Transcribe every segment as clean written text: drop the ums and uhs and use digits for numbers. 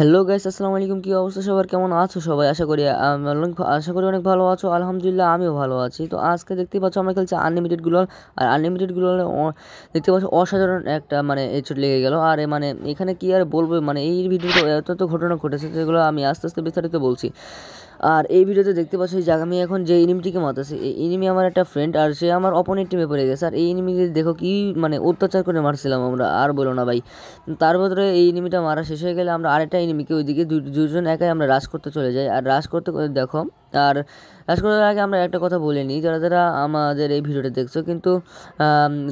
Hello guys, আসসালামু আলাইকুম। কী অবস্থা সবার, কেমন আছো সবাই? আশা করি অনেক ভালো আছো। আলহামদুলিল্লাহ আমিও ভালো আছি। তো আজকে দেখতেই পাচ্ছ আমরা খেলছি আনলিমিটেড গ্লোয়াল। আর আনলিমিটেড গ্লোয়াল দেখতে পাচ্ছ অসাধারণ একটা হেডশট লেগে গেল। আর এখানে কি আর বলবো, এই ভিডিওতে এত ঘটনা ঘটেছে যেগুলো আমি আস্তে আস্তে বিস্তারিত বলছি। আর এই ভিডিওতে দেখতে পাচ্ছ যে আমি এখন যে এনিমিটিকে মারতেছি, এই এনিমি আমার একটা ফ্রেন্ড, আর সে আমার অপোনেন্ট টিমে পড়ে গেছে। আর এই এনিমিকে দেখো কি অত্যাচার করে মারছিলাম আমরা, আর বলো না ভাই। তার ভিতরে এই এনিমিটা মারা শেষ হয়ে গেলে আমরা আরেকটা এনিমিকে ওইদিকে দুজন একাই আমরা রাশ করতে চলে যাই। আর রাশ করতে দেখো, আর রাশ করার আগে আমরা একটা কথা বলে নিই, যারা যারা আমাদের এই ভিডিওটা দেখছো কিন্তু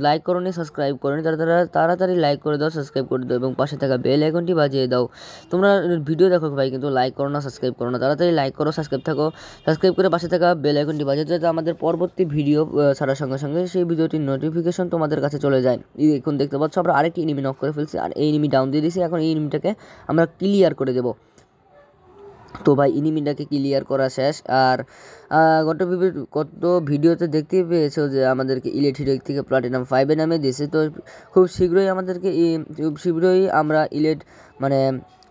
লাইক করো নি, সাবস্ক্রাইব করো নি, তারা তারা তাড়াতাড়ি লাইক করে দাও, সাবস্ক্রাইব করে দাও এবং পাশে থাকা বেল আইকনটি বাজিয়ে দাও। তোমরা ভিডিও দেখো ভাই, কিন্তু লাইক করো না, সাবস্ক্রাইব করো না। তাড়াতাড়ি লাইক করো, সাবস্ক্রাইব করে পাশে থাকা বেল আইকনটি বাজিয়ে দাও, যাতে আমাদের পরবর্তী ভিডিও ছাড়ার সঙ্গে সঙ্গে সেই ভিডিওটির নোটিফিকেশন তোমাদের কাছে চলে যায়। এখন দেখতে পাচ্ছ আমরা আরেকটি এনিমি নক করে ফেলছি, আর এই এনিমি ডাউন দিয়ে দিয়েছি। এখন এই এনিমিটাকে আমরা ক্লিয়ার করে দেবো। তো ভাই এনিমিটাকে ক্লিয়ার করা শেষ। আর গত ভিডিওতে দেখতেই পেয়েছো যে আমাদেরকে ইলিট হিরোইক থেকে প্লাটিনাম 5 নামে দিয়েছে। তো খুব শীঘ্রই আমরা ইলিট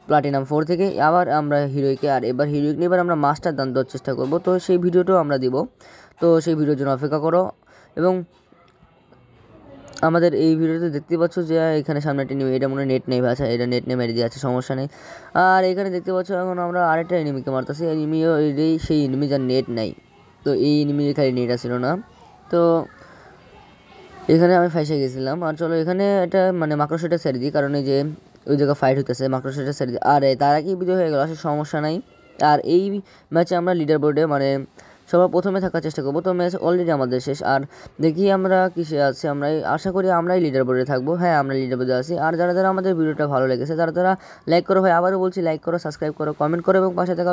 প্লাটিনাম 4 থেকে আবার আমরা হিরোইকে, আর এবার হিরোইক নিয়ে এবার আমরা মাস্টার দান দেওয়ার চেষ্টা করব। তো সেই ভিডিওটাও আমরা দিব। তো সেই ভিডিওর জন্য অপেক্ষা করো। এবং আমাদের এই ভিডিওতে দেখতে পাচ্ছ যে এখানে সামনে একটা এনিমি, এটা মনে নেট নেই, আচ্ছা এটা নেট নেই, মেরে দিয়ে আছে, সমস্যা নেই। আর এখানে দেখতে পাচ্ছ এখন আমরা আরেকটা এনিমিকে মারতেছি, এনিমিও সেই এনিমি যার নেট নেই। তো এই এনিমির খালি নেট আসছিল না। তো এখানে আমি ফাইসে গেছিলাম। আর চলো এখানে এটা মাকড়সাটা ছেড়ে দিই, কারণ এই যে ওই জায়গায় ফাইট হইতেছে, মাকড়সাটা ছেড়ে দিই। আর তার আগেই বিজয় হয়ে গেল, আসলে সমস্যা নাই। আর এই ম্যাচে আমরা লিডার বোর্ডে সবার প্রথমে থাকার চেষ্টা করবো। তো ম্যাচ অলরেডি আমাদের শেষ। আর দেখি আমরা কিসে আছি, আশা করি আমরাই লিডার বোর্ডে থাকবো। হ্যাঁ, আমরা লিডার বোর্ডে আছি। আর যারা যারা আমাদের ভিডিওটা ভালো লেগেছে তারা তারা লাইক করো ভাই, আবারও বলছি লাইক করো, সাবস্ক্রাইব করো, কমেন্ট করো এবং পাশে থাকা